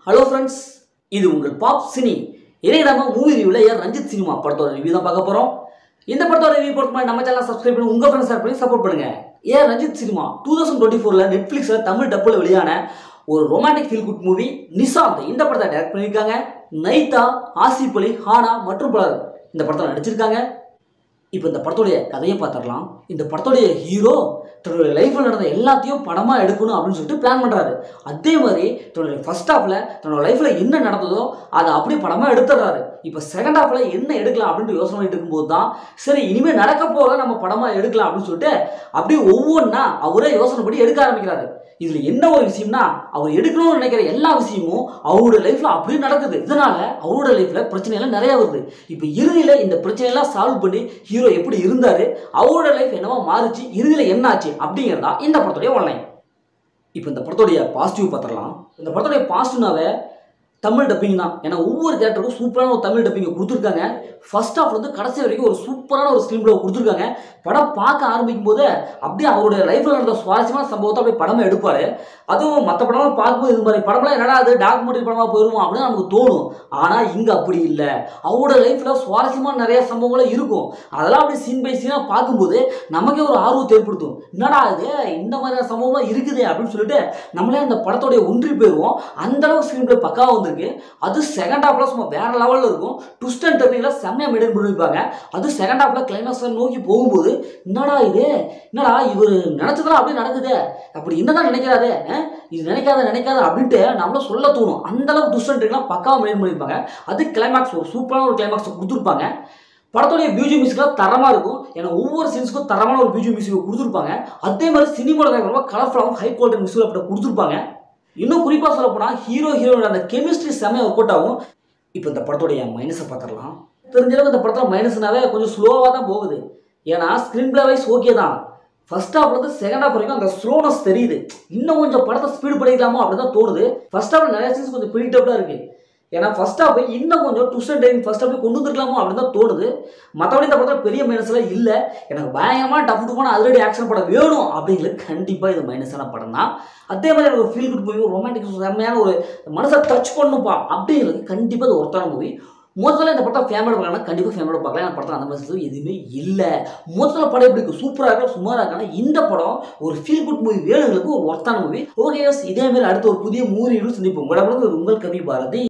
Hello friends, இது உங்கள் pop cine. இதே நம்ம மூவி ரிவ்யூவில் ரஞ்சித் சினிமா படத்தோட ரிவ்யூ தான் பார்க்க போகிறோம். இந்த படத்தோட ரிவ்யூ பொறுத்த மாதிரி நம்ம சேனல் சப்ஸ்கிரைப் பண்ணி உங்கள் ஃப்ரெண்ட்ஸ் பண்ணி சப்போர்ட் பண்ணுங்க. ரஞ்சித் சினிமா 2024 நெட்ஃப்ளிக்ஸில் தமிழ் டப்பில் வெளியான ஒரு romantic feel good movie Nishanth இந்த படத்தை டைரக்ட் பண்ணியிருக்காங்க. நைதா, ஆசிப் அலி, ஹானா மற்றும் பலர் இந்த படத்தில் நடிச்சிருக்காங்க. இப்போ இந்த படத்துடைய கதையை பார்த்துடலாம். இந்த படத்துடைய ஹீரோ தன்னுடைய லைஃப்பில் நடந்த எல்லாத்தையும் படமாக எடுக்கணும் அப்படின்னு சொல்லிட்டு பிளான் பண்ணுறாரு. அதே மாதிரி தன்னுடைய ஃபர்ஸ்ட் ஹாஃபில் தன்னோட லைஃப்பில் என்ன நடந்ததோ அதை அப்படியே படமாக எடுத்துடுறாரு. இப்போ செகண்ட் ஹாஃபில் என்ன எடுக்கலாம் அப்படின்ட்டு யோசனை பண்ணிட்டு இருக்கும்போது தான் சரி இனிமேல் நடக்க போகிறத நம்ம படமாக எடுக்கலாம் அப்படின்னு சொல்லிட்டு அப்படியே ஒவ்வொன்றா அவரே யோசனை பண்ணி எடுக்க ஆரம்பிக்கிறாரு. இதில் என்ன ஒரு விஷயம்னா, அவர் எடுக்கணும்னு நினைக்கிற எல்லா விஷயமும் அவரோட லைஃப்பில் அப்படியே நடக்குது. இதனால அவரோட லைஃப்பில் பிரச்சனைகள் நிறையா வருது. இப்போ இறுதியில் இந்த பிரச்சனையெல்லாம் சால்வ் பண்ணி ஹீரோ எப்படி இருந்தார், அவரோட லைஃப் என்னவா மாறிச்சு, இறுதியில் என்ன ஆச்சு அப்படிங்கிறதா இந்த படத்துடைய ஒன்லைன். இப்போ இந்த படத்துடைய பாசிட்டிவ் பார்த்துடலாம். இந்த படத்துடைய பாசிட்டிவ்னாவே தமிழ் டப்பிங் தான். ஏன்னா ஒவ்வொரு கேரக்டருக்கும் சூப்பரான ஒரு தமிழ் டப்பிங்கை கொடுத்துருக்காங்க. ஃபர்ஸ்ட் ஹாஃப் வந்து கடைசி வரைக்கும் ஒரு சூப்பரான ஒரு ஸ்க்ரீன் பிளே கொடுத்துருக்காங்க. படம் பார்க்க ஆரம்பிக்கும் போது அப்படியே அவருடைய லைஃப்பில் நடந்த சுவாரஸ்யமான சம்பவத்தை அப்படியே படமாக எடுப்பார். அதுவும் மற்ற படம்லாம் பார்க்கும்போது இது மாதிரி படம்லாம் என்னடா அது டாக்குமெண்ட்ரி படமாக போயிடுவோம் அப்படின்னு நமக்கு தோணும். ஆனால் இங்கே அப்படி இல்லை. அவரோட லைஃப்பில் சுவாரஸ்யமான நிறைய சம்பவங்களும் இருக்கும். அதெல்லாம் அப்படி சீன் பை சீனாக பார்க்கும்போது நமக்கே ஒரு ஆர்வத்தை ஏற்படுத்தும். என்னடா இது இந்த மாதிரியான சம்பவம்லாம் இருக்குது அப்படின்னு சொல்லிட்டு நம்மளே அந்த படத்தோடைய ஒன்றி போயிடுவோம். அந்தளவுக்கு ஸ்க்ரீன் பிளே பக்காவாக வந்திருக்கு. அது செகண்ட் ஹாஃப்ல சும்மா வேற லெவலில் இருக்கும். ட்விஸ்ட் அண்ட் டர்னிங்ல செம்மையாக மெயின்டைன் பண்ணியிருப்பாங்க. அது செகண்ட் ஹாஃப்ல கிளைமாக்ஸ் நோக்கி போகும்போது என்னடா இது, என்னடா இவர் நினைச்சதெல்லாம் அப்படியே நடக்குது, அப்படி என்னதான் நினைக்கிறாரு, இது நினைக்காத அப்படின்ட்டு நம்மளும் சொல்ல தோணும். அந்த அளவுக்கு ட்விஸ்ட் அண்ட் டர்னிங்லாம் பக்காவாக மெயின்டைன் பண்ணியிருப்பாங்க. அது கிளைமாக்ஸ் ஒரு சூப்பரான ஒரு கிளைமாக்ஸ் கொடுத்துருப்பாங்க. படத்துடைய பியூஜி மியூசிக்லாம் தரமாக இருக்கும். ஏன்னா ஒவ்வொரு சீன்ஸுக்கும் தரமான ஒரு பியூஜி மியூசிக் கொடுத்துருப்பாங்க. அதே மாதிரி சினிமாவில் ரொம்ப கலர்ஃபுல்லாகவும் ஹை குவாலிட்டி மியூசிக் அப்படி கொடுத்துருப்பாங்க. இன்னும் குறிப்பாக சொல்ல போனால் ஹீரோட அந்த கெமிஸ்ட்ரி செம்மையாக ஒர்க் அவுட் ஆகும். இப்போ இந்த படத்துடைய மைனஸை பார்த்துடலாம். தெரிஞ்சளவுக்கு இந்த படத்தில் மைனஸ்னாவே கொஞ்சம் ஸ்லோவாக தான் போகுது. ஏன்னா ஸ்க்ரீன் பிளே வைஸ் ஓகே தான். ஃபர்ஸ்ட் ஹாஃப்லேருந்து செகண்ட் ஹாஃப் வரைக்கும் அந்த ஸ்லோனஸ் தெரியுது. இன்னும் கொஞ்சம் படத்தை ஸ்பீடு பண்ணிக்கலாமோ அப்படி தான் தோணுது. ஃபர்ஸ்ட் ஹாஃபில் நிறைய சீன்ஸ் கொஞ்சம் ப்ரிடிக்டபிளாக இருக்குது. ஏன்னா ஃபர்ஸ்ட் ஹாஃப் இன்னும் கொஞ்சம் twist and turning first half கொண்டு வந்துருக்கலாமோ அப்படின்னு தான் தோணுது. மற்றபடி இந்த படத்தில் பெரிய மைனஸ்லாம் இல்லை. எனக்கு பயங்கரமாக டஃப்பான அதிரடி ஆக்ஷன் படம் வேணும் அப்படிங்கிறது கண்டிப்பாக இது மைனஸான படம் தான். அதே மாதிரி எனக்கு ஒரு ஃபீல் குட் மூவி, ரொமான்டிக் செம்மையான ஒரு மனசை டச் பண்ணுப்பா அப்படிங்கிறது கண்டிப்பாக இது ஒருத்தான மூவி. முதல்ல இந்த படத்தை ஃபேமிலியோட பார்க்கலாம், கண்டிப்பாக ஃபேமிலியோட பார்க்கலாம். அந்த படத்தில் அந்த மாதிரி எதுவுமே இல்லை. முதல்ல படம் எப்படி இருக்குது, சூப்பராக இருக்கலாம், சுமாராக இருக்கானா, இந்த படம் ஒரு ஃபீல் குட் மூவி வேணுங்களுக்கு ஒரு ஒர்த்தான மூவி. ஓகே, இதே மாதிரி அடுத்த ஒரு புதிய மூவி சந்திப்போம். உங்கள் கவி பாரதி.